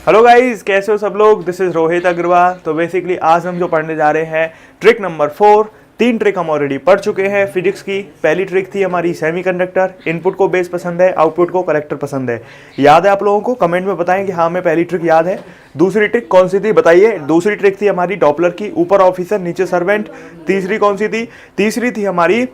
Hello guys, कैसे हो सब लोग। This is Rohit Agarwal. तो बेसिकली आज हम जो पढ़ने जा रहे हैं ट्रिक नंबर 4। 3 ट्रिक हम ऑलरेडी पढ़ चुके हैं फिजिक्स की। पहली ट्रिक थी हमारी सेमीकंडक्टर, इनपुट को बेस पसंद है, आउटपुट को कलेक्टर पसंद है। याद है आप लोगों को? कमेंट में बताएं कि हाँ हमें पहली ट्रिक याद है। दूसरी ट्रिक कौन सी थी बताइए। दूसरी ट्रिक थी हमारी डॉपलर की, ऊपर ऑफिसर नीचे सर्वेंट। तीसरी कौन सी थी? तीसरी थी हमारी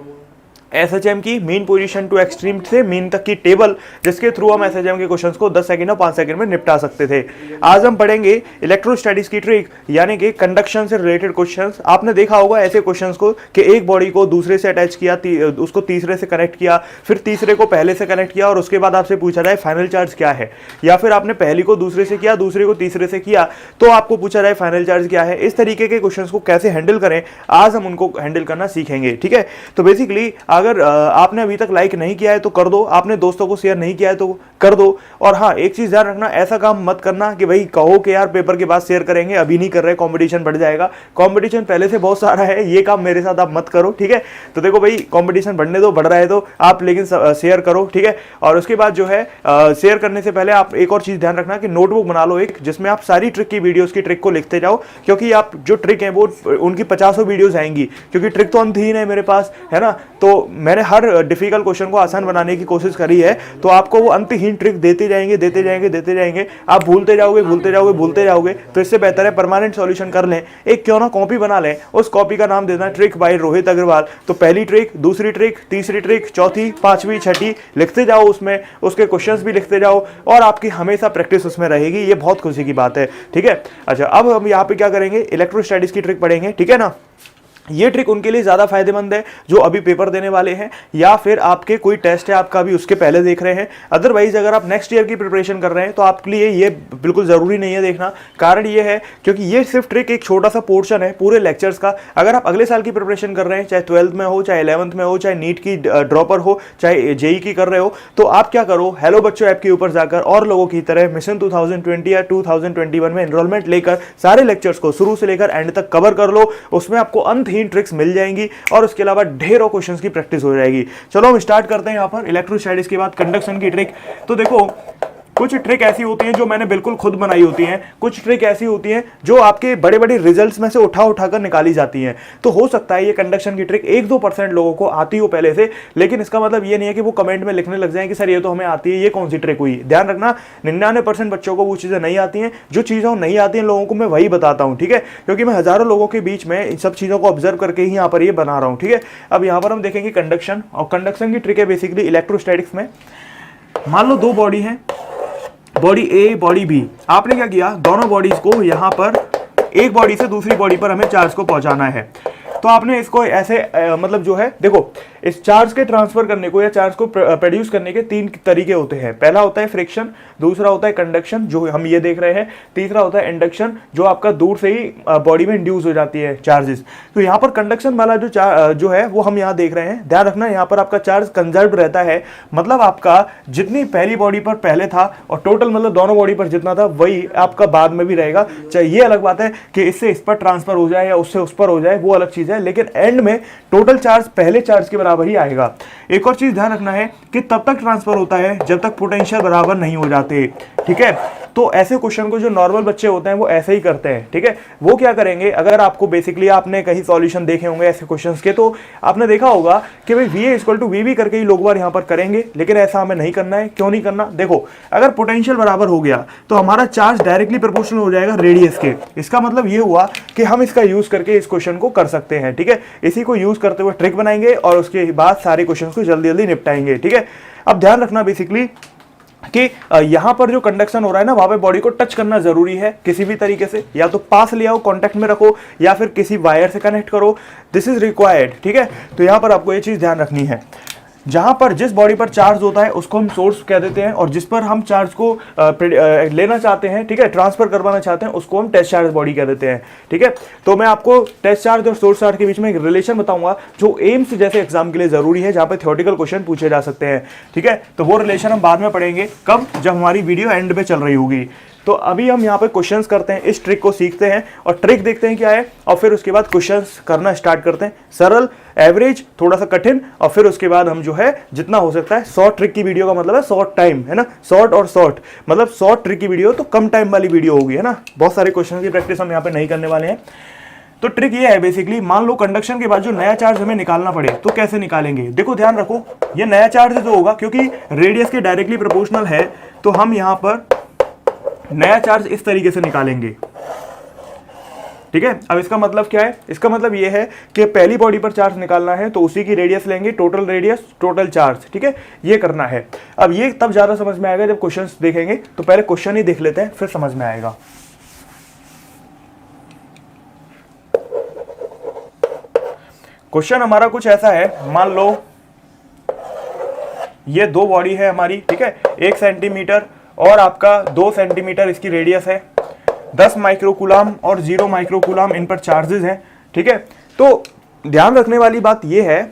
एसएचएम की, मीन पोजीशन टू एक्सट्रीम से मीन तक की टेबल, जिसके थ्रू हम एसएचएम के क्वेश्चंस को 10 सेकंड और 5 सेकंड में निपटा सकते थे। आज हम पढ़ेंगे इलेक्ट्रोस्टैटिक्स की ट्रिक, यानी कि कंडक्शन से रिलेटेड क्वेश्चंस। आपने देखा होगा ऐसे क्वेश्चंस को कि एक बॉडी को दूसरे से अटैच किया, उसको तीसरे से कनेक्ट किया, फिर तीसरे को पहले से कनेक्ट किया और उसके बाद आपसे पूछा जाए फाइनल चार्ज क्या है, या फिर आपने पहली को दूसरे से किया, दूसरे को तीसरे से किया, तो आपको पूछा जाए फाइनल चार्ज क्या है। इस तरीके के क्वेश्चंस को कैसे हैंडल करें, आज हम उनको हैंडल करना सीखेंगे। ठीक है, तो बेसिकली अगर आपने अभी तक लाइक नहीं किया है तो कर दो, आपने दोस्तों को शेयर नहीं किया है तो कर दो। और हाँ, एक चीज ध्यान रखना, ऐसा काम मत करना कि भाई कहो कि यार पेपर के बाद शेयर करेंगे, अभी नहीं कर रहे, कंपटीशन बढ़ जाएगा। कंपटीशन पहले से बहुत सारा है, ये काम मेरे साथ आप मत करो। ठीक है, तो देखो भाई कंपटीशन बढ़ने दो, बढ़ रहा है तो आप लेकिन शेयर करो। ठीक है, और उसके बाद जो है शेयर करने से पहले आप एक और चीज ध्यान रखना कि नोटबुक बना लो एक, जिसमें आप सारी ट्रिक की वीडियोस की ट्रिक को लिखते जाओ, क्योंकि आप जो ट्रिक है वो उनकी 50 वीडियोस आएंगी, क्योंकि ट्रिक तो अंतहीन है मेरे पास, है ना। तो मैंने हर डिफिकल्ट क्वेश्चन को आसान बनाने की कोशिश करी है, तो आपको वो अंतहीन ट्रिक देते जाएंगे देते जाएंगे देते जाएंगे, आप भूलते जाओगे भूलते जाओगे भूलते जाओगे। तो इससे बेहतर है परमानेंट सॉल्यूशन कर लें, एक क्यों ना कॉपी बना लें, उस कॉपी का नाम देना ट्रिक बाय रोहित अग्रवाल। तो पहली ट्रिक, दूसरी ट्रिक, तीसरी ट्रिक, चौथी, पांचवी, छठी लिखते जाओ, उसमें उसके क्वेश्चंस भी लिखते जाओ और आपकी हमेशा प्रैक्टिस उसमें रहेगी। ये बहुत खुशी की बात है। ठीक है, अच्छा अब हम यहाँ पे क्या करेंगे, इलेक्ट्रोस्टैटिक्स की ट्रिक पढ़ेंगे। ठीक है ना। ये ट्रिक उनके लिए ज़्यादा फायदेमंद है जो अभी पेपर देने वाले हैं, या फिर आपके कोई टेस्ट है आपका अभी उसके पहले देख रहे हैं। अदरवाइज अगर आप नेक्स्ट ईयर की प्रिपरेशन कर रहे हैं तो आपके लिए ये बिल्कुल ज़रूरी नहीं है देखना। कारण ये है क्योंकि ये सिर्फ ट्रिक एक छोटा सा पोर्शन है पूरे लेक्चर्स का। अगर आप अगले साल की प्रिपरेशन कर रहे हैं, चाहे 12th में हो, चाहे 11th में हो, चाहे नीट की ड्रॉपर हो, चाहे जेई की कर रहे हो, तो आप क्या करो, हेलो बच्चों ऐप के ऊपर जाकर और लोगों की तरह मिशन 2020 या 2021 में एनरोलमेंट लेकर सारे लेक्चर्स को शुरू से लेकर एंड तक कवर कर लो। उसमें आपको अंतहीन ट्रिक्स मिल जाएंगी और उसके अलावा ढेरों क्वेश्चंस की प्रैक्टिस हो जाएगी। चलो हम स्टार्ट करते हैं यहाँ पर इलेक्ट्रोस्टैटिक्स के बाद कंडक्शन की ट्रिक। तो देखो कुछ ट्रिक ऐसी होती हैं जो मैंने बिल्कुल खुद बनाई होती हैं, कुछ ट्रिक ऐसी होती हैं जो आपके बड़े बड़े रिजल्ट्स में से उठाकर निकाली जाती हैं। तो हो सकता है ये कंडक्शन की ट्रिक 1-2% लोगों को आती हो पहले से, लेकिन इसका मतलब ये नहीं है कि वो कमेंट में लिखने लग जाएं कि सर ये तो हमें आती है, ये कौन सी ट्रिक हुई। ध्यान रखना 99% बच्चों को वो चीज़ें नहीं आती हैं। जो चीज़ें नहीं आती हैं लोगों को मैं वही बताता हूँ। ठीक है, क्योंकि मैं हज़ारों लोगों के बीच में इन सब चीज़ों को ऑब्जर्व करके ही यहाँ पर ये बना रहा हूँ। ठीक है, अब यहाँ पर हम देखेंगे कंडक्शन, और कंडक्शन की ट्रिक है बेसिकली इलेक्ट्रोस्टैटिक्स में। मान लो दो बॉडी है, बॉडी ए बॉडी बी। आपने क्या किया, दोनों बॉडीज को यहाँ पर एक बॉडी से दूसरी बॉडी पर हमें चार्ज को पहुंचाना है। तो आपने इसको ऐसे मतलब जो है देखो, इस चार्ज के ट्रांसफर करने को या चार्ज को प्रोड्यूस करने के 3 तरीके होते हैं। पहला होता है फ्रिक्शन, दूसरा होता है कंडक्शन जो हम ये देख रहे हैं, तीसरा होता है इंडक्शन जो आपका दूर से ही बॉडी में इंड्यूस हो जाती है चार्जेस। तो यहाँ पर कंडक्शन वाला जो है वो हम यहाँ देख रहे हैं। ध्यान रखना यहाँ पर आपका चार्ज कंजर्व रहता है, मतलब आपका जितनी पहली बॉडी पर पहले था और टोटल मतलब दोनों बॉडी पर जितना था वही आपका बाद में भी रहेगा। चाहे ये अलग बात है कि इससे इस पर ट्रांसफर हो जाए या उससे उस पर हो जाए, वो अलग चीज है, लेकिन एंड में टोटल चार्ज पहले चार्ज के बराबर ही आएगा। एक और चीज ध्यान रखना है कि तब तक ट्रांसफर होता है जब तक पोटेंशियल बराबर नहीं हो जाते। ठीक है, तो ऐसे क्वेश्चन को जो नॉर्मल बच्चे होते हैं वो ऐसे ही करते हैं। ठीक है, वो क्या करेंगे, अगर आपको बेसिकली आपने कहीं सॉल्यूशन देखे होंगे ऐसे क्वेश्चंस के, तो आपने देखा होगा कि भाई VA = VB करके ही लोग बार यहाँ पर करेंगे, लेकिन ऐसा हमें नहीं करना है। क्यों नहीं करना, देखो अगर पोटेंशियल बराबर हो गया तो हमारा चार्ज डायरेक्टली प्रोपोर्शनल हो जाएगा रेडियस के। इसका मतलब ये हुआ कि हम इसका यूज करके इस क्वेश्चन को कर सकते हैं। ठीक है, इसी को यूज करते हुए ट्रिक बनाएंगे और उसके बाद सारे क्वेश्चन को जल्दी जल्दी निपटाएंगे। ठीक है, अब ध्यान रखना बेसिकली कि यहां पर जो कंडक्शन हो रहा है ना, वहां पे बॉडी को टच करना जरूरी है किसी भी तरीके से, या तो पास ले आओ कांटेक्ट में रखो या फिर किसी वायर से कनेक्ट करो, दिस इज रिक्वायर्ड। ठीक है, तो यहां पर आपको ये चीज ध्यान रखनी है। जहां पर जिस बॉडी पर चार्ज होता है उसको हम सोर्स कह देते हैं, और जिस पर हम चार्ज को लेना चाहते हैं, ठीक है, ट्रांसफर करवाना चाहते हैं, उसको हम टेस्ट चार्ज बॉडी कह देते हैं। ठीक है, तो मैं आपको टेस्ट चार्ज और सोर्स चार्ज के बीच में एक रिलेशन बताऊंगा जो एम्स जैसे एग्जाम के लिए जरूरी है, जहां पर थ्योरेटिकल क्वेश्चन पूछे जा सकते हैं। ठीक है, तो वो रिलेशन हम बाद में पढ़ेंगे, कब, जब हमारी वीडियो एंड पे चल रही होगी। तो अभी हम यहाँ पे क्वेश्चंस करते हैं, इस ट्रिक को सीखते हैं और ट्रिक देखते हैं क्या है, और फिर उसके बाद क्वेश्चंस करना स्टार्ट करते हैं। सरल, एवरेज, थोड़ा सा कठिन, और फिर उसके बाद हम जो है जितना हो सकता है, शॉर्ट ट्रिक की वीडियो का मतलब है शॉर्ट टाइम, है ना, शॉर्ट और शॉर्ट मतलब शॉर्ट ट्रिक की वीडियो तो कम टाइम वाली वीडियो होगी, है ना। बहुत सारे क्वेश्चन की प्रैक्टिस हम यहाँ पे नहीं करने वाले हैं। तो ट्रिक ये है बेसिकली, मान लो कंडक्शन के बाद जो नया चार्ज हमें निकालना पड़े तो कैसे निकालेंगे। देखो ध्यान रखो, ये नया चार्ज जो होगा क्योंकि रेडियस के डायरेक्टली प्रोपोर्शनल है, तो हम यहां पर नया चार्ज इस तरीके से निकालेंगे, ठीक है। अब इसका मतलब क्या है, इसका मतलब ये है कि पहली बॉडी पर चार्ज निकालना है तो उसी की रेडियस लेंगे, टोटल रेडियस टोटल चार्ज, ठीक है, ये करना है। अब ये तब ज्यादा समझ में आएगा जब क्वेश्चंस देखेंगे, तो पहले क्वेश्चन ही देख लेते हैं फिर समझ में आएगा। क्वेश्चन हमारा कुछ ऐसा है, मान लो ये दो बॉडी है हमारी, ठीक है, 1 सेंटीमीटर और आपका 2 सेंटीमीटर इसकी रेडियस है, 10 माइक्रोकूलम और 0 माइक्रोकूलम इन पर चार्जेस हैं, ठीक है। तो ध्यान रखने वाली बात यह है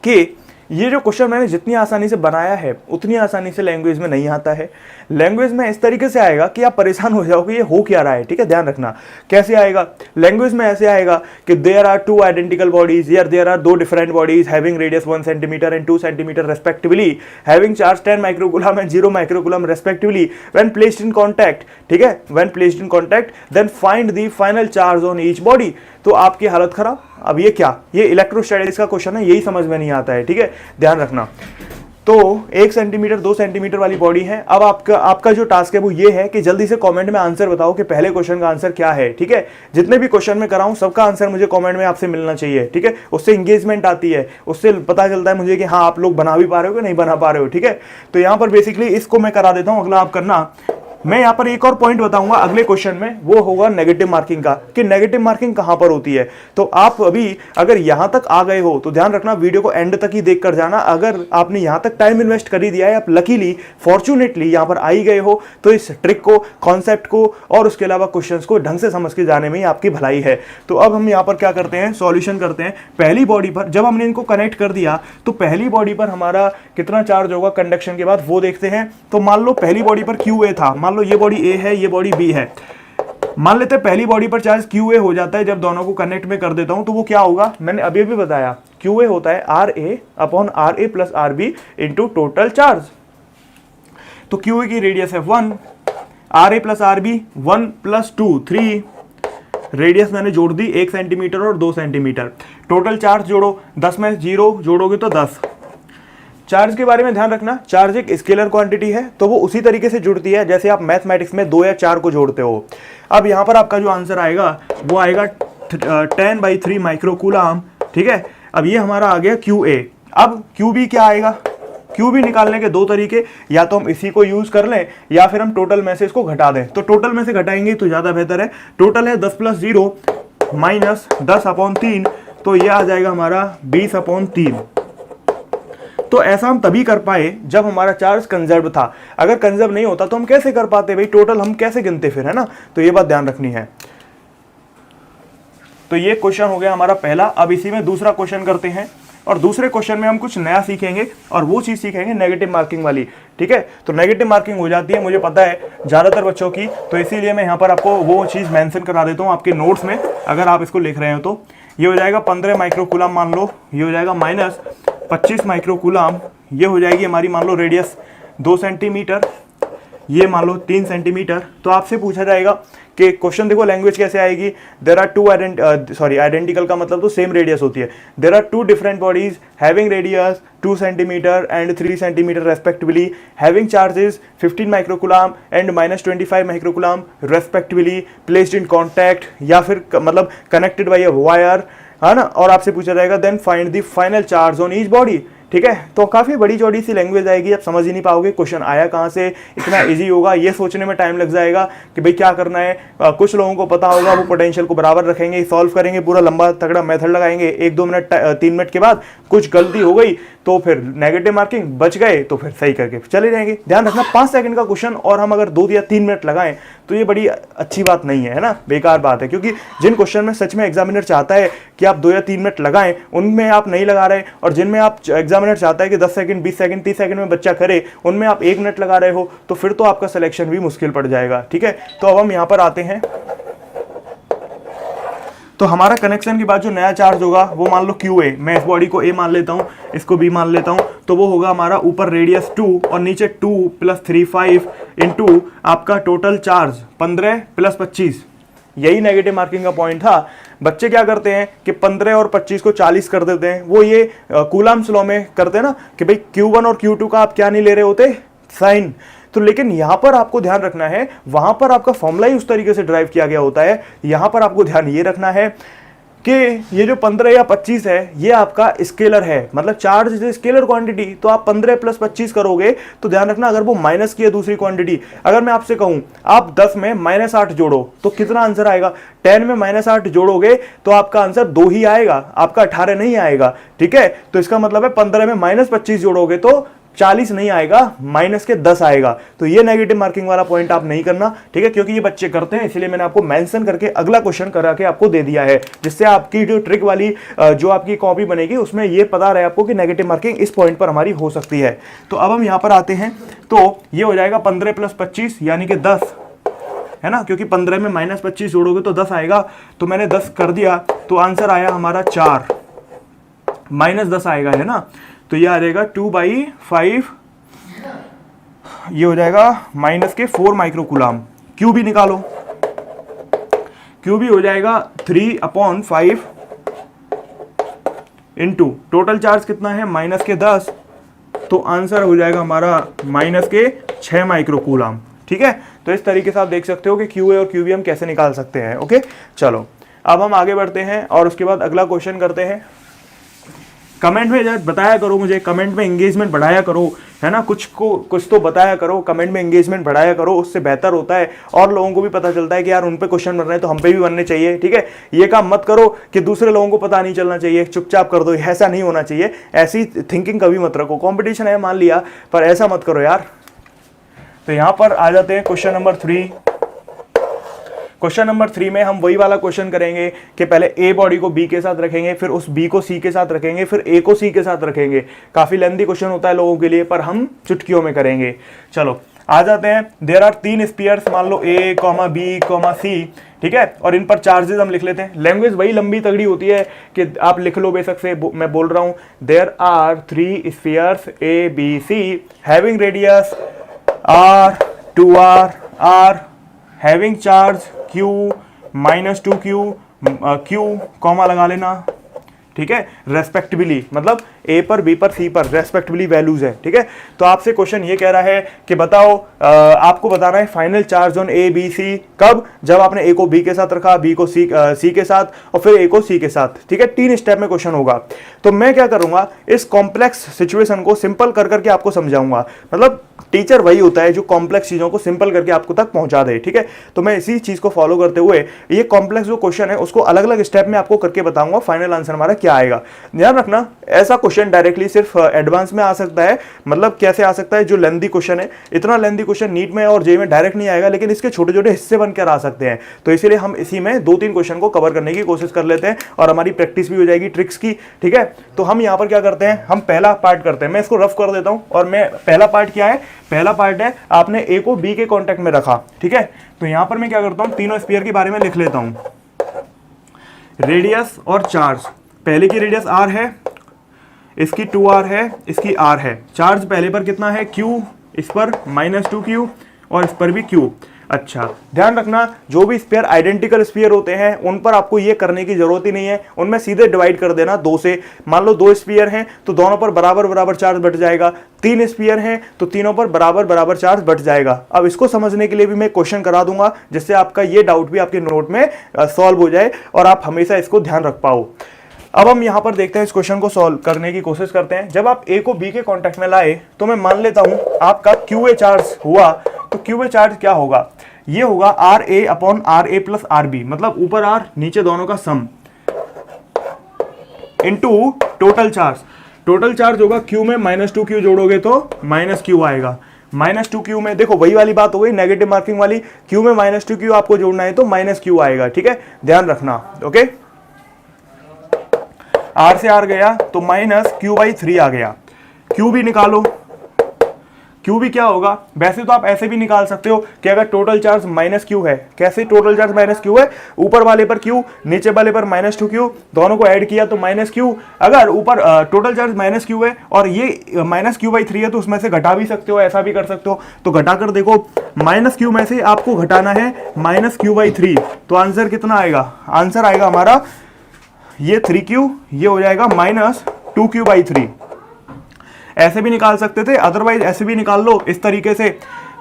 कि ये जो क्वेश्चन मैंने जितनी आसानी से बनाया है उतनी आसानी से लैंग्वेज में नहीं आता है। लैंग्वेज में इस तरीके से आएगा कि आप परेशान हो जाओगे ये हो क्या रहा है, ठीक है, ध्यान रखना। कैसे आएगा लैंग्वेज में, ऐसे आएगा कि देयर आर 2 आइडेंटिकल बॉडीज, या there are 2 different bodies having radius 1 centimetre and 2 centimetre respectively, having charge 10 microcoulomb and 0 microcoulomb respectively when placed in contact, ठीक है, when placed in contact then find the final charge on each body. तो आपकी हालत खराब। अब ये क्या, ये इलेक्ट्रोस्टैटिक्स का क्वेश्चन है, यही समझ में नहीं आता है, ठीक है, ध्यान रखना। तो 1 सेंटीमीटर 2 सेंटीमीटर वाली बॉडी है। अब आपका जो टास्क है वो ये है कि जल्दी से कमेंट में आंसर बताओ कि पहले क्वेश्चन का आंसर क्या है, ठीक है। जितने भी क्वेश्चन में कराऊं सबका आंसर मुझे कमेंट में आपसे मिलना चाहिए, ठीक है। उससे इंगेजमेंट आती है, उससे पता चलता है मुझे कि हाँ आप लोग बना भी पा रहे हो कि नहीं बना पा रहे हो, ठीक है। तो यहाँ पर बेसिकली इसको मैं करा देता हूँ, अगला आप करना। मैं यहाँ पर एक और पॉइंट बताऊंगा अगले क्वेश्चन में, वो होगा नेगेटिव मार्किंग का, कि नेगेटिव मार्किंग कहां पर होती है। तो आप अभी अगर यहां तक आ गए हो तो ध्यान रखना, वीडियो को एंड तक ही देख कर जाना। अगर आपने यहां तक टाइम इन्वेस्ट कर ही दिया है, आप लकीली फॉर्चुनेटली यहां पर आ ही गए हो, तो इस ट्रिक को, कॉन्सेप्ट को और उसके अलावा क्वेश्चंस को ढंग से समझ के जाने में ही आपकी भलाई है। तो अब हम यहाँ पर क्या करते हैं, सॉल्यूशन करते हैं। पहली बॉडी पर जब हमने इनको कनेक्ट कर दिया तो पहली बॉडी पर हमारा कितना चार्ज होगा कंडक्शन के बाद वो देखते हैं। तो मान लो पहली बॉडी पर QA था, मान लो ये बॉडी A है, ये बॉडी B है। मान लेते हैं पहली बॉडी पर चार्ज QA हो जाता है जब दोनों को कनेक्ट में कर देता हूं, तो वो क्या होगा, मैंने अभी भी बताया, QA होता है RA upon RA plus RB into total charge. तो QA की रेडियस है 1, RA plus RB 1 plus 2 3, radius मैंने जोड़ दी 1 सेंटीमीटर और 2 सेंटीमीटर। टोटल चार्ज जोड़ो, 10 में 0 जोड़ोगे तो 10। चार्ज के बारे में ध्यान रखना, चार्ज एक स्केलर क्वांटिटी है, तो वो उसी तरीके से जुड़ती है जैसे आप मैथमेटिक्स में 2 या 4 को जोड़ते हो। अब यहाँ पर आपका जो आंसर आएगा वो आएगा 10/3 माइक्रोकूलम, ठीक है। अब ये हमारा आ गया QA। अब QB क्या आएगा, QB निकालने के 2 तरीके, या तो हम इसी को यूज कर लें या फिर हम टोटल में से इसको घटा दें। तो टोटल में से घटाएंगे तो ज्यादा बेहतर है। टोटल है 10 + 0 -10/3, तो ये आ जाएगा हमारा 20/3। तो ऐसा हम तभी कर पाए जब हमारा चार्ज कंजर्व था। अगर कंजर्व नहीं होता तो हम कैसे कर पाते भाई, टोटल हम कैसे गिनते फिर, है ना। तो ये बात ध्यान रखनी है। तो ये क्वेश्चन हो गया हमारा पहला। अब इसी में दूसरा क्वेश्चन करते हैं, और दूसरे क्वेश्चन में हम कुछ नया सीखेंगे और वो चीज सीखेंगे नेगेटिव मार्किंग वाली, ठीक है। तो नेगेटिव मार्किंग हो जाती है, मुझे पता है ज्यादातर बच्चों की, तो इसीलिए मैं यहाँ पर आपको वो चीज मेंशन करा देता हूँ आपके नोट्स में, अगर आप इसको लिख रहे हो तो। ये हो जाएगा 15 माइक्रोकूलम, मान लो ये हो जाएगा -25 माइक्रोकूलम। ये हो जाएगी हमारी मान लो रेडियस 2 सेंटीमीटर, ये मान लो 3 सेंटीमीटर। तो आपसे पूछा जाएगा कि क्वेश्चन देखो लैंग्वेज कैसे आएगी, देयर आर 2 आइडेंटिकल का मतलब तो सेम रेडियस होती है। There are 2 different bodies having radius 2 centimetre and 3 centimetre respectively, having charges 15 microcoulomb and -25 microcoulomb respectively, placed in contact, या फिर मतलब कनेक्टेड बाय अ वायर, है ना। और आपसे पूछा जाएगा then find the final charge on each body, ठीक है। तो काफी बड़ी चौड़ी सी लैंग्वेज आएगी, आप समझ ही नहीं पाओगे क्वेश्चन आया कहाँ से, इतना इजी होगा, ये सोचने में टाइम लग जाएगा कि भाई क्या करना है। कुछ लोगों को पता होगा, वो पोटेंशियल को बराबर रखेंगे, सॉल्व करेंगे, पूरा लंबा तगड़ा मेथड लगाएंगे, 1-2 मिनट 3 मिनट के बाद कुछ गलती हो गई तो फिर नेगेटिव मार्किंग, बच गए तो फिर सही करके चले जाएंगे। ध्यान रखना 5 सेकंड का क्वेश्चन और हम अगर 2 या 3 मिनट लगाएं तो ये बड़ी अच्छी बात नहीं है, है ना, बेकार बात है। क्योंकि जिन क्वेश्चन में सच में एग्जामिनर चाहता है कि आप 2 या 3 मिनट लगाएं, उनमें आप नहीं लगा रहे, और जिनमें आप आधा मिनट चाहता है कि 10 सेकंड 20 सेकंड 30 सेकंड में बच्चा करे, उनमें आप 1 मिनट लगा रहे हो, तो फिर तो आपका सिलेक्शन भी मुश्किल पड़ जाएगा। ठीक है, तो अब हम यहाँ पर आते हैं। तो हमारा कनेक्शन के बाद जो नया चार्ज होगा वो मान लो क्यू ए, मैं इस बॉडी को ए मान लेता हूँ, इसको बी मान लेता हूँ, तो वो होगा हमारा ऊपर रेडियस 2 और नीचे 2 + 3 5 इंटू आपका टोटल चार्ज 15 + 25। यही नेगेटिव मार्किंग का पॉइंट था। बच्चे क्या करते हैं कि 15 और 25 को 40 कर देते हैं। वो ये कूलम्स लॉ में करते हैं ना कि भाई Q1 और Q2 का आप क्या नहीं ले रहे होते, साइन। तो लेकिन यहां पर आपको ध्यान रखना है, वहां पर आपका फॉर्मूला ही उस तरीके से ड्राइव किया गया होता है। यहां पर आपको ध्यान ये रखना है कि ये जो 15 या 25 है ये आपका स्केलर है, मतलब चार्ज इज स्केलर क्वांटिटी। तो आप 15 + 25 करोगे तो ध्यान रखना, अगर वो माइनस की है दूसरी क्वांटिटी, अगर मैं आपसे कहूं आप 10 में -8 जोड़ो तो कितना आंसर आएगा? 10 में -8 जोड़ोगे तो आपका आंसर 2 ही आएगा, आपका 18 नहीं आएगा। ठीक है, तो इसका मतलब है 15 में -25 जोड़ोगे तो 40 नहीं आएगा, -10 आएगा। तो ये नेगेटिव मार्किंग वाला पॉइंट आप नहीं करना। ठीक है, क्योंकि ये बच्चे करते हैं, इसलिए मैंने आपको मेंशन करके अगला क्वेश्चन करा के आपको दे दिया है, जिससे आपकी जो ट्रिक वाली जो आपकी कॉपी बनेगी उसमें ये पता रहे आपको कि नेगेटिव मार्किंग इस पॉइंट पर हमारी हो सकती है। तो अब हम यहां पर आते हैं, तो ये हो जाएगा 15 + 25 यानी कि 10 है ना, क्योंकि 15 में -25 जोड़ोगे तो 10 आएगा। तो मैंने 10 कर दिया तो आंसर आया हमारा 4, -10 आएगा, है ना। तो ये आ जाएगा 2/5, ये हो जाएगा -4 माइक्रोकूलम। क्यू भी निकालो, क्यू भी हो जाएगा 3/5 इंटू टोटल चार्ज कितना है -10, तो आंसर हो जाएगा हमारा -6 माइक्रोकूलम। ठीक है, तो इस तरीके से आप देख सकते हो कि क्यू ए और क्यू बी हम कैसे निकाल सकते हैं। ओके, चलो अब हम आगे बढ़ते हैं और उसके बाद अगला क्वेश्चन करते हैं। कमेंट में बताया करो मुझे, कमेंट में एंगेजमेंट बढ़ाया करो, है ना, कुछ तो बताया करो, कमेंट में एंगेजमेंट बढ़ाया करो, उससे बेहतर होता है और लोगों को भी पता चलता है कि यार उन पे क्वेश्चन बन रहे हैं तो हम पे भी बनने चाहिए। ठीक है, ये काम मत करो कि दूसरे लोगों को पता नहीं चलना चाहिए, चुपचाप कर दो, ऐसा नहीं होना चाहिए। ऐसी थिंकिंग कभी मत रखो। कंपटीशन है मान लिया, पर ऐसा मत करो यार। तो यहां पर आ जाते हैं क्वेश्चन नंबर 3। क्वेश्चन नंबर 3 में हम वही वाला क्वेश्चन करेंगे कि पहले ए बॉडी को बी के साथ रखेंगे, फिर उस बी को सी के साथ रखेंगे, फिर ए को सी के साथ रखेंगे। काफी लेंथी क्वेश्चन होता है लोगों के लिए, पर हम चुटकियों में करेंगे। चलो आ जाते हैं। देयर आर 3 स्फीयर्स, मान लो ए, बी, सी। ठीक है, और इन पर चार्जेस हम लिख लेते हैं। लैंग्वेज वही लंबी तगड़ी होती है कि आप लिख लो बेशक से, मैं बोल रहा हूं। There are 3 spheres A B C having radius r, 2r, r having charge q, -2q, q comma लगा लेना। ठीक है, रेस्पेक्टिवली, मतलब ए पर, बी पर, सी पर रेस्पेक्टिवली वैल्यूज है। ठीक है, तो आपसे क्वेश्चन ये कह रहा है कि बताओ, आपको बताना है final charge on A B C कब, जब आपने ए को बी के साथ रखा, बी को सी के साथ और फिर ए को सी के साथ। ठीक है, 3 स्टेप में क्वेश्चन होगा। तो मैं क्या करूंगा, इस कॉम्प्लेक्स सिचुएशन को सिंपल कर करके आपको समझाऊंगा। मतलब टीचर वही होता है जो कॉम्प्लेक्स चीजों को सिंपल करके आपको तक पहुंचा दे। ठीक है, तो मैं इसी चीज को फॉलो करते हुए ये कॉम्प्लेक्स जो क्वेश्चन है उसको अलग अलग स्टेप में आपको करके बताऊंगा, फाइनल आंसर हमारा क्या आएगा। ध्यान रखना, ऐसा क्वेश्चन डायरेक्टली सिर्फ एडवांस में आ सकता है। मतलब कैसे आ सकता है, जो लेंथी क्वेश्चन है, इतना लेंथी क्वेश्चन नीट में और जे में डायरेक्ट नहीं आएगा, लेकिन इसके छोटे छोटे हिस्से बनकर आ सकते हैं। तो इसीलिए हम इसी में 2-3 क्वेश्चन को कवर करने की कोशिश कर लेते हैं और हमारी प्रैक्टिस भी हो जाएगी ट्रिक्स की। ठीक है, तो हम यहाँ पर क्या करते हैं, हम पहला पार्ट करते हैं। मैं इसको रफ कर देता हूँ। और मैं पहला पार्ट क्या है, पहला पार्ट है आपने ए को बी के कांटेक्ट में रखा। ठीक है, तो यहां पर मैं क्या करता हूं, तीनों स्फीयर के बारे में लिख लेता हूं। रेडियस और चार्ज, पहले की रेडियस r है, इसकी 2r है, इसकी r है। चार्ज पहले पर कितना है, q, इस पर -2q और इस पर भी q। अच्छा, ध्यान रखना, जो भी स्फीयर आइडेंटिकल स्फीयर होते हैं उन पर आपको ये करने की जरूरत ही नहीं है, उनमें सीधे डिवाइड कर देना 2 से। मान लो 2 स्फीयर हैं तो दोनों पर बराबर बराबर चार्ज बट जाएगा, 3 स्फीयर हैं तो तीनों पर बराबर बराबर चार्ज बट जाएगा। अब इसको समझने के लिए भी मैं क्वेश्चन करा दूंगा, जिससे आपका ये डाउट भी आपके नोट में सॉल्व हो जाए और आप हमेशा इसको ध्यान रख पाओ। अब हम यहां पर देखते हैं, इस क्वेश्चन को सॉल्व करने की कोशिश करते हैं। जब आप ए को बी के कांटेक्ट में लाए तो मैं मान लेता हूं आपका क्यू ए चार्ज हुआ, तो क्यू ए चार्ज क्या होगा, ये होगा RA/RA + RB, मतलब ऊपर R नीचे दोनों का sum into total charge. Total charge होगा Q में -2Q जोड़ोगे तो -Q आएगा। -2Q में देखो वही वाली बात हो गई नेगेटिव मार्किंग वाली, Q में -2Q आपको जोड़ना है तो -Q आएगा। ठीक है, ध्यान रखना। ओके, R से R गया तो -Q/3 आ गया। क्यू भी निकालो। क्यू भी क्या होगा, वैसे तो आप ऐसे भी निकाल सकते हो कि अगर टोटल चार्ज माइनस क्यू है, कैसे टोटल चार्ज माइनस क्यू है, ऊपर वाले पर क्यू नीचे वाले पर माइनस 2 क्यू, दोनों को ऐड किया तो माइनस क्यू। अगर ऊपर टोटल चार्ज माइनस क्यू है और ये माइनस क्यू बाई 3 है तो उसमें से घटा भी सकते हो, ऐसा भी कर सकते हो। तो घटाकर देखो, माइनस क्यू में से आपको घटाना है माइनस क्यू बाई 3, तो आंसर कितना आएगा, आंसर आएगा हमारा ये 3q, ये हो जाएगा माइनस 2q बाई 3। ऐसे भी निकाल सकते थे, अदरवाइज ऐसे भी निकाल लो इस तरीके से।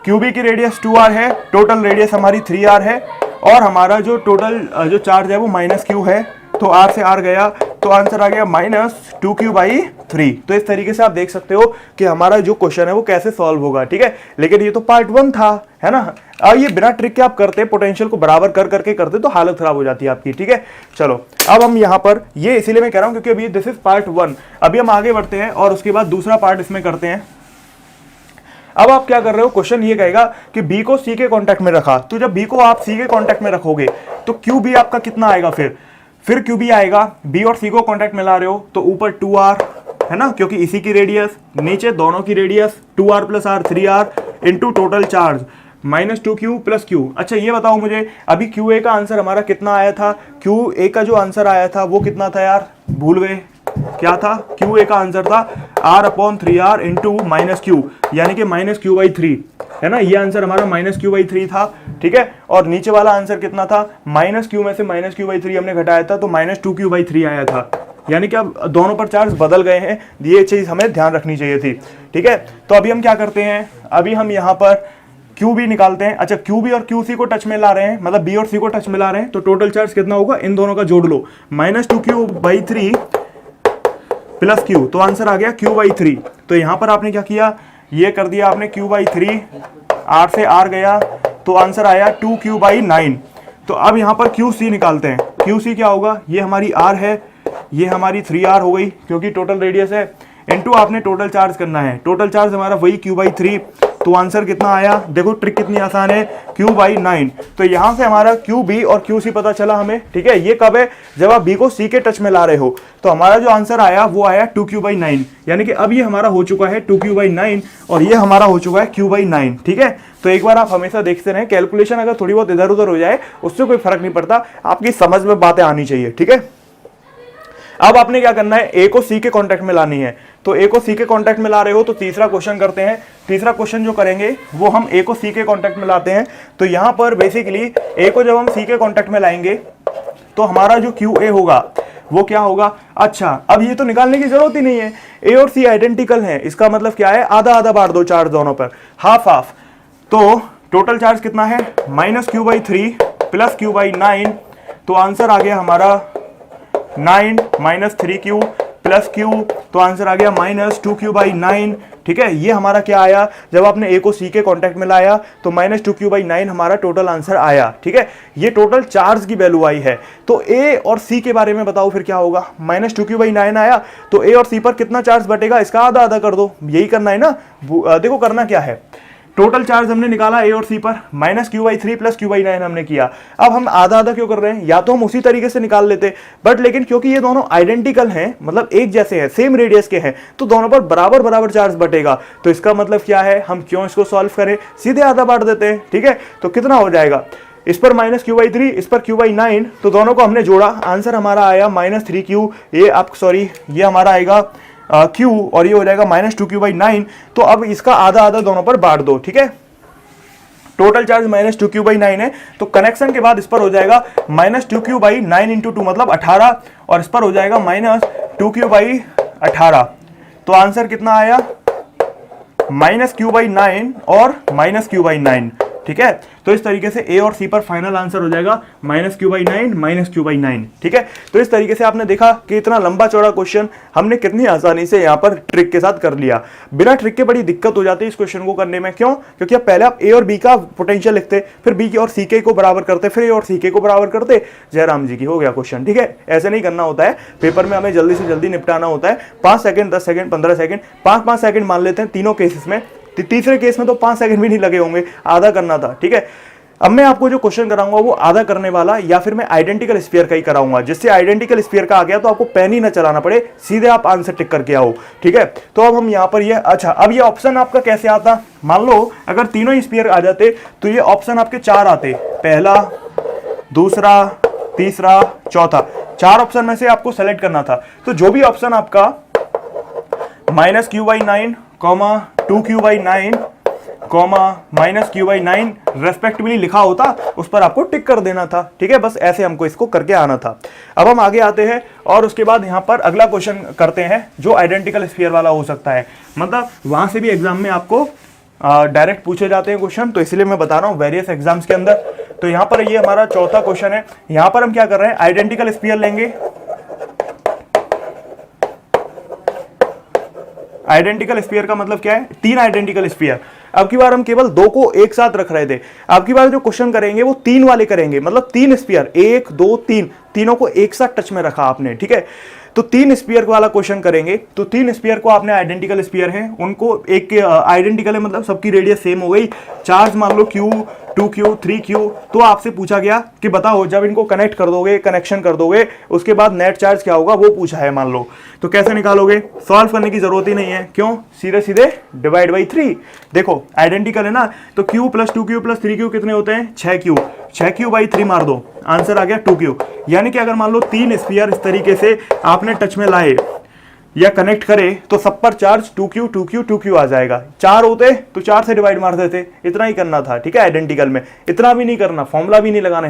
क्यूबी की रेडियस 2r है, टोटल रेडियस हमारी 3r है और हमारा जो टोटल जो चार्ज है वो माइनस क्यू है, तो r से r गया तो आंसर आ गया माइनस 2q बाई 3। तो इस तरीके से आप देख सकते हो कि हमारा जो क्वेश्चन है वो कैसे सॉल्व होगा, ठीक है। लेकिन ये तो पार्ट 1 था, है ना। अब ये बिना ट्रिक के आप करते, पोटेंशियल को बराबर कर करके करते तो हालत खराब हो जाती है आपकी, ठीक है। चलो अब हम यहाँ पर, ये इसीलिए मैं कह रहा हूँ क्योंकि अभी दिस इज पार्ट 1, अभी हम आगे बढ़ते हैं और उसके बाद दूसरा पार्ट इसमें करते हैं। अब आप क्या कर रहे हो, क्वेश्चन ये कहेगा कि बी को सी के कांटेक्ट में रखा, तो जब बी को आप सी के कांटेक्ट में रखोगे तो क्यू बी आपका कितना आएगा, फिर क्यू बी आएगा। बी और सी को कांटेक्ट में ला रहे हो तो ऊपर 2r है ना, क्योंकि इसी की रेडियस, नीचे दोनों की radius 2r plus r 3r into total charge minus 2q plus q। अच्छा ये बताओ मुझे, अभी QA का आंसर हमारा कितना आया था, QA का जो आंसर आया था वो कितना था यार, भूल गए क्या था, QA का आंसर था r/3r इंटू माइनस क्यू, यानी कि माइनस क्यू बाई 3, है ना। ये आंसर हमारा माइनस क्यू बाई 3 था, ठीक है। और नीचे वाला आंसर कितना था, माइनस क्यू में से माइनस क्यू बाई 3 हमने घटाया था तो माइनस 2q बाई 3 आया था, यानी कि अब दोनों पर चार्ज बदल गए हैं। ये चीज हमें ध्यान रखनी चाहिए थी, ठीक है। तो अभी हम क्या करते हैं, अभी हम यहाँ पर क्यू बी निकालते हैं। अच्छा क्यू बी और क्यू सी को टच में ला रहे हैं, मतलब बी और सी को टच में ला रहे हैं, तो टोटल चार्ज कितना होगा, इन दोनों का जोड़ लो, minus 2q by 3 plus q, तो आंसर आ गया क्यू बाई 3। तो यहां पर आपने क्या किया, ये कर दिया आपने क्यू बाई 3, r से r गया तो आंसर आया 2q बाई 9। तो अब यहां पर क्यू सी निकालते हैं। क्यू सी क्या होगा, ये हमारी r है, ये हमारी 3r हो गई क्योंकि टोटल रेडियस है, इनटू आपने टोटल चार्ज करना है, टोटल चार्ज हमारा वही क्यू बाई 3। तो आंसर कितना आया, देखो ट्रिक कितनी आसान है, क्यू बाई 9। तो यहां से हमारा क्यू बी और क्यू सी पता चला हमें, ठीक है। ये कब है, जब आप बी को सी के टच में ला रहे हो। तो हमारा जो आंसर आया वो आया 2q बाई 9, यानी कि अब ये हमारा हो चुका है 2q बाई 9 और ये हमारा हो चुका है q बाई 9, ठीक है। तो एक बार आप हमेशा देखते रहें, कैलकुलेशन अगर थोड़ी बहुत इधर उधर हो जाए उससे कोई फर्क नहीं पड़ता, आपकी समझ में बातें आनी चाहिए, ठीक है। अब आपने क्या करना है, ए को सी के कांटेक्ट में लानी है। तो ए को सी के कांटेक्ट में ला रहे हो तो तीसरा क्वेश्चन करते हैं। तीसरा क्वेश्चन जो करेंगे वो हम ए को सी के कांटेक्ट में लाते हैं। तो यहां पर बेसिकली ए को जब हम सी के कांटेक्ट में लाएंगे तो हमारा जो क्यू ए होगा वो क्या होगा। अच्छा अब ये तो निकालने की जरूरत ही नहीं है, ए और सी आइडेंटिकल हैं, इसका मतलब क्या है, आधा आधा बांट दो चार्ज दोनों पर, हाफ हाफ। तो टोटल चार्ज कितना है, minus Q by 3 plus Q by 9। तो आंसर आ गया हमारा 9 माइनस 3q प्लस q, तो आंसर आ गया माइनस 2q बाई 9, ठीक है। ये हमारा क्या आया, जब आपने ए को सी के कांटेक्ट में लाया तो माइनस 2q बाई 9 हमारा टोटल आंसर आया, ठीक है। ये टोटल चार्ज की वैल्यू आई है। तो ए और सी के बारे में बताओ फिर क्या होगा, माइनस 2q बाई 9 आया तो ए और सी पर कितना चार्ज बटेगा, इसका आधा आधा कर दो, यही करना है ना। देखो करना क्या है, टोटल चार्ज हमने निकाला ए और सी पर, minus Q by 3 plus Q by 9 हमने किया। अब हम आधा आधा क्यों कर रहे हैं, या तो हम उसी तरीके से निकाल लेते, बट लेकिन क्योंकि ये दोनों आइडेंटिकल हैं, मतलब एक जैसे हैं, सेम रेडियस के हैं, तो दोनों पर बराबर बराबर चार्ज बटेगा। तो इसका मतलब क्या है, हम क्यों इसको सॉल्व करें, सीधे आधा बांट देते हैं, ठीक है। तो कितना हो जाएगा, इस पर माइनस क्यू बाई 3, इस पर क्यू बाई 9, तो दोनों को हमने जोड़ा, आंसर हमारा आया माइनस 3q, ये आप सॉरी ये हमारा आएगा q और ये हो जाएगा माइनस 2q बाई 9। तो अब इसका आधा आधा दोनों पर बांट दो, ठीक है। Total charge minus 2q by 9 है, तो कनेक्शन के बाद इस पर हो जाएगा माइनस 2q बाई 9 इंटू 2 मतलब 18, और इस पर हो जाएगा माइनस 2q बाई 18। तो आंसर कितना आया, माइनस q बाई 9 और माइनस q बाई 9, ठीक है। तो इस तरीके से ए और सी पर फाइनल आंसर हो जाएगा minus Q by 9 minus Q by 9, ठीक है। तो इस तरीके से आपने देखा कि इतना लंबा चौड़ा क्वेश्चन हमने कितनी आसानी से यहाँ पर ट्रिक के साथ कर लिया। बिना ट्रिक के बड़ी दिक्कत हो जाती है इस क्वेश्चन को करने में, क्यों, क्योंकि अब पहले आप ए और बी का पोटेंशियल लिखते, फिर बी और सी के को बराबर करते, फिर ए और सी के को बराबर करते, जयराम जी की हो गया क्वेश्चन, ठीक है। ऐसे नहीं करना होता है, पेपर में हमें जल्दी से जल्दी निपटाना होता है। 5 सेकंड 10 सेकंड 15 सेकंड 5-5 सेकंड मान लेते हैं तीनों केसेस में, तीसरे केस में तो 5 सेकंड भी नहीं लगे होंगे, आधा करना था, ठीक है। अब मैं आपको जो क्वेश्चन कराऊंगा वो आधा करने वाला या फिर मैं आइडेंटिकल स्फीयर का ही कराऊंगा, जिससे आइडेंटिकल स्फीयर का आ गया तो आपको पेन ही ना चलाना पड़े, सीधे आप आंसर टिक करके आओ। ठीक है, तो अब हम यहां पर ये अच्छा, अब ये ऑप्शन आपका कैसे आता, मान लो अगर तीनों ही स्फीयर आ जाते तो ये ऑप्शन आपके 4 आते, पहला, दूसरा, तीसरा, चौथा, 4 ऑप्शन में से आपको सेलेक्ट करना था। तो जो भी ऑप्शन आपका -q/9, -2q/9, -q/9 रेस्पेक्टिवली लिखा होता, उस पर आपको टिक कर देना था। ठीक है, बस ऐसे हमको इसको करके आना था। अब हम आगे आते हैं और उसके बाद यहां पर अगला क्वेश्चन करते हैं जो आइडेंटिकल स्फीयर वाला हो सकता है, मतलब वहां से भी एग्जाम में आपको डायरेक्ट पूछे जाते हैं क्वेश्चन, तो इसलिए मैं बता रहा हूं वेरियस एग्जाम्स के अंदर। तो यहां पर ये हमारा चौथा क्वेश्चन है। यहां पर हम क्या कर रहे हैं, आइडेंटिकल स्फीयर लेंगे। आइडेंटिकल स्फीयर का मतलब क्या है, 3 आइडेंटिकल स्फीयर। अब की बार हम केवल 2 को एक साथ रख रहे थे, अब की बार जो क्वेश्चन करेंगे वो 3 वाले करेंगे, मतलब 3 स्फीयर, 1 2 3, तीनों को एक साथ टच में रखा आपने। ठीक है, तो 3 स्फीयर वाला क्वेश्चन करेंगे। तो 3 स्फीयर को आपने आइडेंटिकल स्फीयर है, उनको एक आइडेंटिकल है, मतलब सबकी रेडियस सेम हो गई। चार्ज मान लो Q, 2Q, 3Q। तो आपसे पूछा गया कि बताओ जब इनको कनेक्ट कर दोगे, कनेक्शन कर दोगे, उसके बाद नेट चार्ज क्या होगा, वो पूछा है मान लो। तो कैसे निकालोगे, सॉल्व करने की जरूरत ही नहीं है, क्यों, सीधे सीधे डिवाइड बाई 3। देखो आइडेंटिकल है ना, तो Q + 2Q + 3Q कितने होते हैं, 6Q, 6Q/3 मार दो, आंसर आ गया 2Q। यानी कि अगर मान लो 3 स्फीयर इस तरीके से आपने टच में लाए या कनेक्ट करे तो सब पर चार्ज 2Q 2Q 2Q आ जाएगा। 4 होते तो 4 से डिवाइड मार देते, इतना ही करना था। ठीक है, आइडेंटिकल में इतना भी नहीं करना, फॉर्मूला भी नहीं लगाना,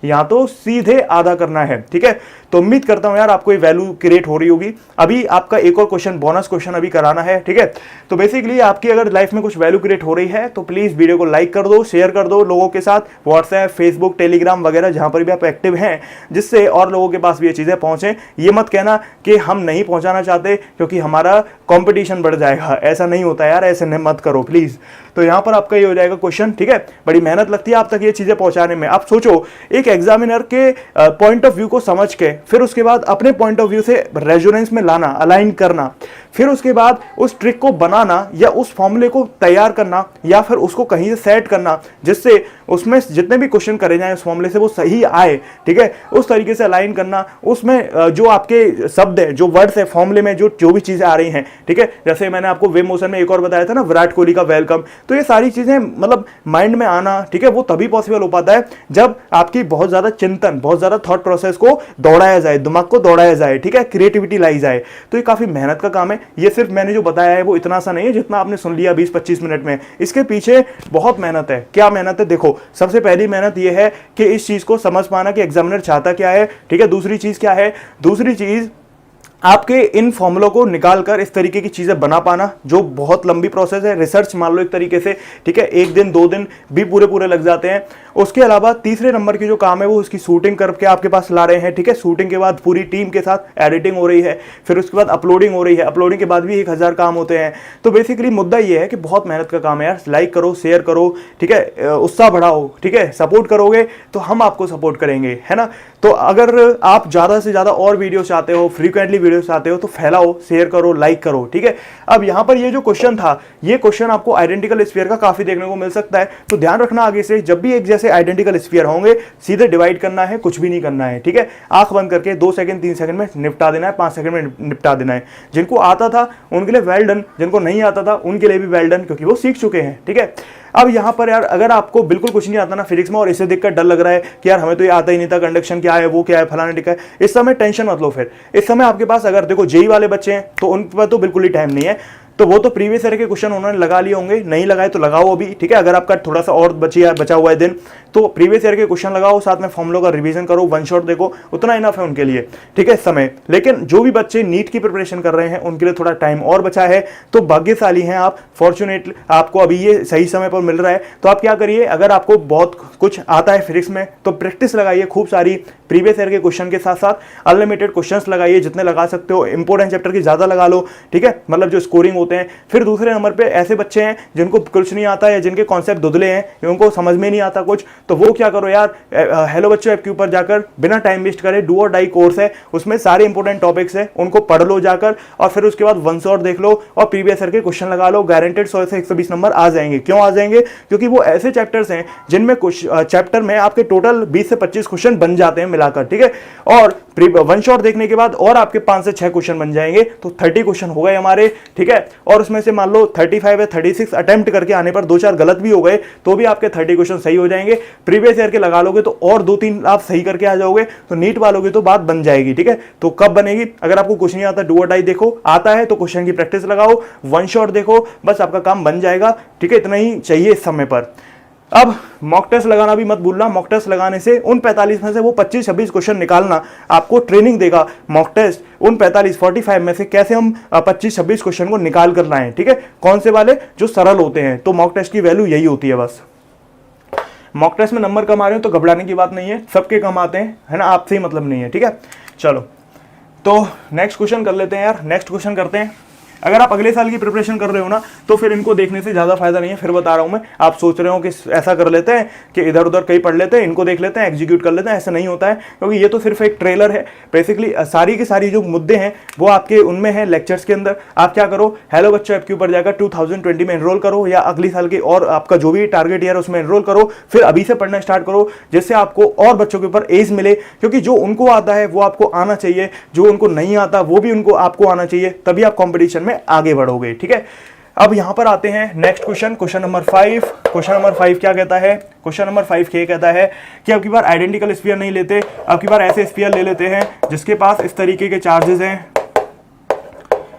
यहाँ तो सीधे आधा करना है। ठीक है, तो उम्मीद करता हूं यार आपको ये वैल्यू क्रिएट हो रही होगी। अभी आपका एक और क्वेश्चन, बोनस क्वेश्चन अभी कराना है। ठीक है, तो बेसिकली आपकी अगर लाइफ में कुछ वैल्यू क्रिएट हो रही है तो प्लीज वीडियो को लाइक कर दो, शेयर कर दो लोगों के साथ, व्हाट्सएप, फेसबुक, टेलीग्राम वगैरह जहां पर भी आप एक्टिव हैं, जिससे और लोगों के पास भी ये चीजें पहुंचे। ये मत कहना कि हम नहीं पहुंचाना चाहते क्योंकि हमारा कंपटीशन बढ़ जाएगा, ऐसा नहीं होता यार, ऐसे मत करो प्लीज। तो यहां पर आपका ये हो जाएगा क्वेश्चन। ठीक है, बड़ी मेहनत लगती है आप तक ये चीजें पहुंचाने में। आप सोचो एक एग्जामिनर के पॉइंट ऑफ व्यू को समझ के फिर उसके बाद अपने पॉइंट ऑफ व्यू से रेजोनेंस में लाना, अलाइन करना, फिर उसके बाद उस ट्रिक को बनाना या उस फॉर्मूले को तैयार करना या फिर उसको कहीं से सेट करना जिससे उसमें जितने भी क्वेश्चन करे जाए उस फॉर्मूले से वो सही आए। ठीक है, उस तरीके से अलाइन करना, उसमें जो आपके शब्द है, जो वर्ड्स है फॉर्मूले में, जो भी चीजें आ रही हैं। ठीक है, जैसे मैंने आपको वे मोशन में एक और बताया था ना, विराट कोहली का वेलकम, तो ये सारी चीजें मतलब माइंड में आना, ठीक है, वो तभी पॉसिबल हो पाता है जब आपकी बहुत ज्यादा चिंतन, बहुत ज्यादा थॉट प्रोसेस को दौड़ाया जाए, दिमाग को दौड़ाया जाए। ठीक है, क्रिएटिविटी लाई जाए। तो ये काफी मेहनत का काम है। ये सिर्फ मैंने जो बताया है वो इतना सा नहीं है जितना आपने सुन लिया 20-25 मिनट में, इसके पीछे बहुत मेहनत है। क्या मेहनत है, देखो सबसे पहली मेहनत ये है कि इस चीज को समझ पाना कि एग्जामिनर चाहता क्या है। ठीक है, दूसरी चीज क्या है, दूसरी चीज आपके इन फॉर्मूलों को निकालकर इस तरीके की चीजें बना पाना, जो बहुत लंबी प्रोसेस है, रिसर्च मान लो एक तरीके से। ठीक है, 1 दिन 2 दिन भी पूरे लग जाते हैं। उसके अलावा तीसरे नंबर की जो काम है वो उसकी शूटिंग करके आपके पास ला रहे हैं। ठीक है, शूटिंग के बाद पूरी टीम के साथ एडिटिंग हो रही है, फिर उसके बाद अपलोडिंग हो रही है, अपलोडिंग के बाद भी 1000 काम होते हैं। तो बेसिकली मुद्दा ये है कि बहुत मेहनत का काम है यार। लाइक करो, शेयर करो, ठीक है, उत्साह बढ़ाओ। ठीक है, सपोर्ट करोगे तो हम आपको सपोर्ट करेंगे, है ना। तो अगर आप ज्यादा से ज्यादा और वीडियो चाहते हो, फ्रीक्वेंटली वीडियो चाहते हो, तो फैलाओ, शेयर करो, लाइक करो। ठीक है, अब यहां पर ये जो क्वेश्चन था, ये क्वेश्चन आपको आइडेंटिकल स्फीयर का काफी देखने को मिल सकता है। तो ध्यान रखना, आगे से जब भी एक जैसे आइडेंटिकल स्फीयर होंगे सीधे डिवाइड करना है, कुछ भी नहीं करना है। ठीक है, आंख बंद करके 2 सेकंड 3 सेकंड में निपटा देना है, 5 सेकंड में निपटा देना है। जिनको आता था उनके लिए वेल डन, जिनको नहीं आता था उनके लिए भी वेल डन, क्योंकि वो सीख चुके हैं। ठीक है, अब यहां पर यार अगर आपको बिल्कुल कुछ नहीं आता ना फिजिक्स में और इसे देखकर डर लग रहा है कि यार हमें तो ये आता ही नहीं था, कंडक्शन क्या है, वो क्या है, फलाना टिका है, इस समय टेंशन मत लो। फिर इस समय आपके पास अगर देखो जेई वाले बच्चे हैं तो उन पर तो बिल्कुल ही टाइम नहीं है, तो वो तो प्रीवियस ईयर के क्वेश्चन उन्होंने लगा लिए होंगे, नहीं लगाए तो लगाओ अभी। ठीक है, अगर आपका थोड़ा सा और बचा हुआ है दिन तो प्रीवियस ईयर के क्वेश्चन लगाओ, साथ में फॉर्मूलों का रिवीजन करो, वन शॉट देखो, उतना इनफ है उनके लिए। ठीक है, इस समय। लेकिन जो भी बच्चे नीट की प्रिपरेशन कर रहे हैं उनके लिए थोड़ा टाइम और बचा है, तो भाग्यशाली हैं आप, फॉर्चुनेटली आपको अभी ये सही समय पर मिल रहा है। तो आप क्या करिए, अगर आपको बहुत कुछ आता है फिजिक्स में तो प्रैक्टिस लगाइए खूब सारी, प्रीवियस ईयर के क्वेश्चन के साथ साथ अनलिमिटेड क्वेश्चंस लगाइए, जितने लगा सकते हो। इंपॉर्टेंट चैप्टर की ज्यादा लगा लो। ठीक है, मतलब जो स्कोरिंग होता होते हैं। फिर दूसरे नंबर पे ऐसे बच्चे हैं जिनको कुछ नहीं आता या जिनके कॉन्सेप्ट धुंधले हैं, उनको समझ में नहीं आता कुछ, तो वो क्या करो यार, हेलो बच्चों ऐप के ऊपर जाकर बिना टाइम वेस्ट करे डू और डाई कोर्स है, उसमें सारे इंपॉर्टेंट टॉपिक्स है, उनको पढ़ लो जाकर, और फिर उसके बाद वन शॉट देख लो और प्रीवियस ईयर के क्वेश्चन लगा लो, गारंटेड 100 से 120 नंबर आ जाएंगे। क्यों आ जाएंगे? क्योंकि वो ऐसे चैप्टर्स हैं जिनमें कुछ चैप्टर में आपके टोटल 20 से 25 क्वेश्चन बन जाते हैं मिलाकर, ठीक है, और वन शॉट देखने के बाद और आपके 5 से 6 क्वेश्चन बन जाएंगे, तो 30 क्वेश्चन हो गए हमारे, ठीक है। और उसमें से मान लो 35 या 36 अटेम्प्ट करके आने पर 2-4 गलत भी हो गए तो भी आपके 30 क्वेश्चन सही हो जाएंगे। प्रीवियस ईयर के लगा लोगे तो और 2-3 आप सही करके आ जाओगे, तो नीट वालों की तो बात बन जाएगी, ठीक है। तो कब बनेगी? अगर आपको कुछ नहीं आता, डू और डाई देखो, आता है तो क्वेश्चन की प्रैक्टिस लगाओ, वन शॉट देखो, बस आपका काम बन जाएगा, ठीक है। इतना ही चाहिए इस समय पर। अब मॉक टेस्ट लगाना भी मत भूलना। मॉक टेस्ट लगाने से उन 45 में से वो 25-26 क्वेश्चन निकालना आपको ट्रेनिंग देगा। मॉक टेस्ट उन 45 में से कैसे हम 25-26 क्वेश्चन को निकाल कर लाएं, ठीक है, कौन से वाले जो सरल होते हैं। तो मॉक टेस्ट की वैल्यू यही होती है बस। मॉक टेस्ट में नंबर कम आ रहे हो तो घबराने की बात नहीं है, सबके कम आते हैं, है ना, आपसे ही मतलब नहीं है, ठीक है। चलो तो नेक्स्ट क्वेश्चन कर लेते हैं यार, नेक्स्ट क्वेश्चन करते हैं। अगर आप अगले साल की प्रिपरेशन कर रहे हो ना तो फिर इनको देखने से ज़्यादा फायदा नहीं है। फिर बता रहा हूँ मैं, आप सोच रहे हो कि ऐसा कर लेते हैं कि इधर उधर कहीं पढ़ लेते हैं, इनको देख लेते हैं, एग्जीक्यूट कर लेते हैं, ऐसा नहीं होता है, क्योंकि ये तो सिर्फ एक ट्रेलर है। बेसिकली सारी की सारी जो मुद्दे हैं वो आपके उनमें हैं लेक्चर्स के अंदर। आप क्या करो, हेलो बच्चों ऐप के ऊपर जाकर 2020 में एनरोल करो, या अगली साल के और आपका जो भी टारगेट ईयर उसमें एनरोल करो, फिर अभी से पढ़ना स्टार्ट करो, जिससे आपको और बच्चों के ऊपर एज मिले, क्योंकि जो उनको आता है वो आपको आना चाहिए, जो उनको नहीं आता वो भी उनको आपको आना चाहिए, तभी आप कॉम्पिटिशन में आगे बढ़ोगे, ठीक है। अब यहां पर आते हैं next question, question number 5। Question number 5 क्या कहता है? क्वेश्चन नंबर 5 क्या कहता है कि अब की बार आइडेंटिकल स्फीयर नहीं लेते, अब की बार ऐसे स्फीयर ले लेते हैं जिसके पास इस तरीके के चार्जेस हैं,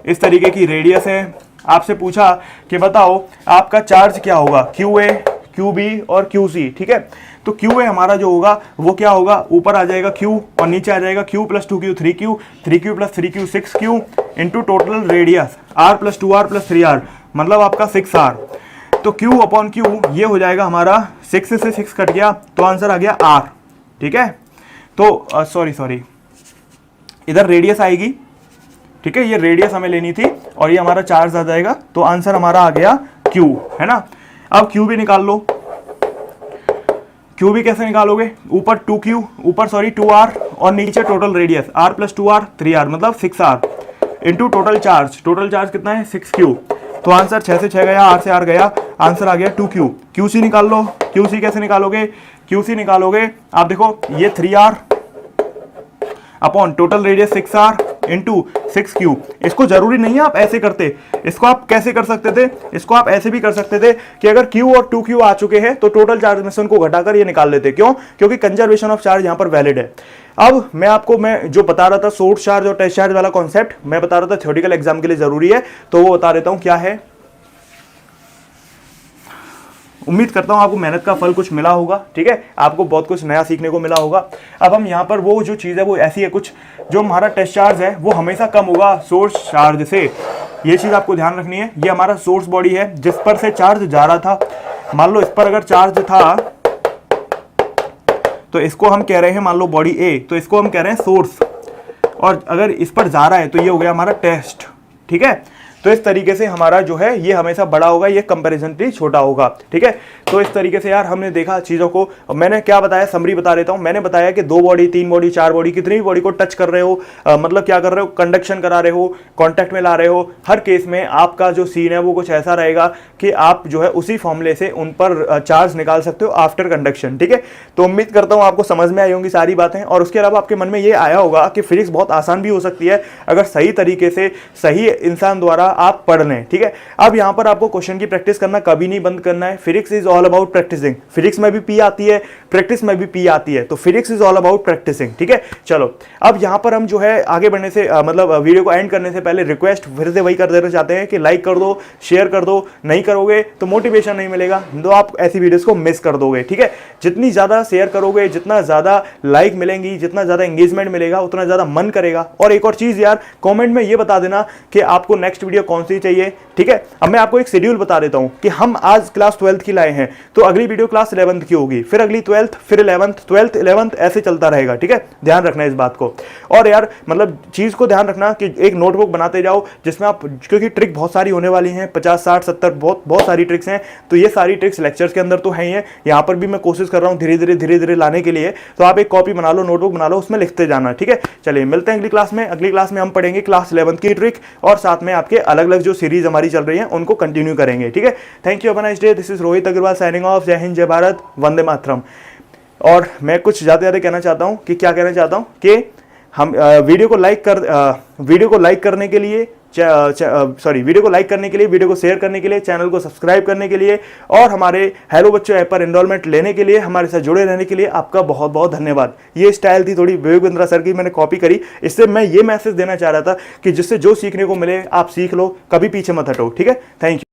इस तरीके की रेडियस है। आपसे पूछा कि बताओ आपका चार्ज क्या होगा, QA, QB और QC, ठीक है। तो QA हमारा जो होगा वो क्या होगा, ऊपर आ जाएगा Q और नीचे आ जाएगा Q + 2Q 3Q, 3Q + 3Q 6Q into total radius R + 2R + 3R, मतलब आपका 6R। तो Q/Q ये हो जाएगा हमारा 6 से 6 कट गया तो आंसर आ गया R, ठीक है। तो सॉरी इधर रेडियस आएगी, ठीक है, ये रेडियस हमें लेनी थी और ये हमारा चार्ज आ जाएगा, तो आंसर हमारा आ गया Q, है ना। अब Q भी निकाल लो। Q भी कैसे निकालोगे, ऊपर 2R और नीचे total radius R + 2R 3R, मतलब 6R into total charge. Total charge कितना है, 6Q। तो आंसर 6 से 6 गया, R से R गया, आंसर आ गया 2Q। QC निकाल लो। QC कैसे निकालोगे, QC निकालोगे आप देखो, ये 3R upon total radius 6R into 6Q। इसको जरूरी नहीं है आप ऐसे करते, इसको आप कैसे कर सकते थे, इसको आप ऐसे भी कर सकते थे कि अगर Q और 2Q आ चुके हैं तो टोटल चार्ज में से उनको घटाकर ये निकाल लेते। क्यों? क्योंकि कंजर्वेशन ऑफ चार्ज यहां पर वैलिड है। अब मैं जो बता रहा था सोर्स चार्ज और टेस्ट चार्ज वाला कॉन्सेप्ट, मैं बता रहा था थ्योरेटिकल एग्जाम के लिए जरूरी है, तो वो बता देता हूं क्या है। उम्मीद करता हूं आपको मेहनत का फल कुछ मिला होगा, ठीक है, आपको बहुत कुछ नया सीखने को मिला होगा। अब हम यहाँ पर वो जो चीज़ है वो ऐसी है कुछ, जो हमारा टेस्ट चार्ज है वो हमेशा कम होगा सोर्स चार्ज से, ये चीज़ आपको ध्यान रखनी है। ये हमारा सोर्स बॉडी है जिस पर से चार्ज जा रहा था, मान लो इस पर अगर चार्ज था तो इसको हम कह रहे हैं मान लो बॉडी A, तो इसको हम कह रहे हैं सोर्स, और अगर इस पर जा रहा है तो ये हो गया हमारा टेस्ट, ठीक है। तो इस तरीके से हमारा जो है ये हमेशा बड़ा होगा, ये कंपैरिजनली छोटा होगा, ठीक है। तो इस तरीके से यार हमने देखा चीज़ों को, मैंने क्या बताया, समरी बता देता हूँ। मैंने बताया कि 2 बॉडी, 3 बॉडी, 4 बॉडी, कितनी भी बॉडी को टच कर रहे हो, मतलब क्या कर रहे हो, कंडक्शन करा रहे हो, कॉन्टैक्ट में ला रहे हो, हर केस में आपका जो सीन है वो कुछ ऐसा रहेगा कि आप जो है उसी फॉर्मूले से उन पर चार्ज निकाल सकते हो आफ्टर कंडक्शन, ठीक है। तो उम्मीद करता हूँ आपको समझ में आई होंगी सारी बातें, और उसके अलावा आपके मन में ये आया होगा कि फिजिक्स बहुत आसान भी हो सकती है अगर सही तरीके से सही इंसान द्वारा आप पढ़ लें, ठीक है। अब यहाँ पर आपको क्वेश्चन की प्रैक्टिस करना कभी नहीं बंद करना है। Physics is all about practising, physics में भी पी आती है, प्रैक्टिस में भी पी आती है, तो physics is all about practising, ठीक है। चलो अब यहाँ पर हम जो है आगे बढ़ने से मतलब वीडियो को एंड करने से पहले रिक्वेस्ट फिर से वही कर देना चाहते हैं कि लाइक कर दो, शेयर कर दो, नहीं करोगे तो मोटिवेशन नहीं मिलेगा, तो आप ऐसी वीडियोस को मिस कर दोगे, ठीक है। जितनी ज्यादा शेयर करोगे, जितना ज्यादा लाइक मिलेंगी, जितना ज्यादा एंगेजमेंट मिलेगा, उतना ज्यादा मन करेगा। और एक और चीज यार, कमेंट में ये बता देना कि आपको नेक्स्ट वीडियो चाहिए, कौन सी चाहिए, ठीक है। अब मैं आपको एक शेड्यूल बता देता हूं कि हम आज क्लास 12th की लाए हैं, तो अगली वीडियो क्लास 11th की होगी, फिर अगली 12th, फिर 11th, 12th 11th, ऐसे चलता रहेगा, ठीक है। ध्यान रखना इस बात को। और यार मतलब चीज को ध्यान रखना कि एक नोटबुक बनाते जाओ जिसमें आप, क्योंकि ट्रिक बहुत सारी होने वाली हैं, 50 60 70 बहुत सारी ट्रिक्स हैं। तो ये सारी ट्रिक्स लेक्चर्स के अंदर तो है ही है, यहाँ पर भी मैं कोशिश कर रहा हूँ धीरे धीरे लाने के लिए। तो आप एक कॉपी बना लो, नोटबुक बना लो, उसमें लिखते जाना, ठीक है। चलिए मिलते हैं अगली क्लास में। अगली क्लास में हम पढ़ेंगे क्लास 11th की ट्रिक और साथ में आपके अलग अलग जो सीरीज हमारी चल रही है उनको कंटिन्यू करेंगे, ठीक है। Thank you, have a nice day. This is Rohit Agarwal signing off. Jai Hind, जय भारत, वंदे मातरम। और मैं कुछ ज़्यादा कहना चाहता हूँ कि क्या कहना चाहता हूँ कि हम वीडियो को लाइक करने के लिए, वीडियो को लाइक करने के लिए, वीडियो को शेयर करने के लिए, चैनल को सब्सक्राइब करने के लिए और हमारे हेलो बच्चों ऐप पर एनरोलमेंट लेने के लिए, हमारे साथ जुड़े रहने के लिए आपका बहुत बहुत धन्यवाद। ये स्टाइल थी थोड़ी विवेक बिंद्रा सर की, मैंने कॉपी करी। इससे मैं ये मैसेज देना चाह रहा था कि जिससे जो सीखने को मिले आप सीख लो, कभी पीछे मत हटो, ठीक है। Thank you.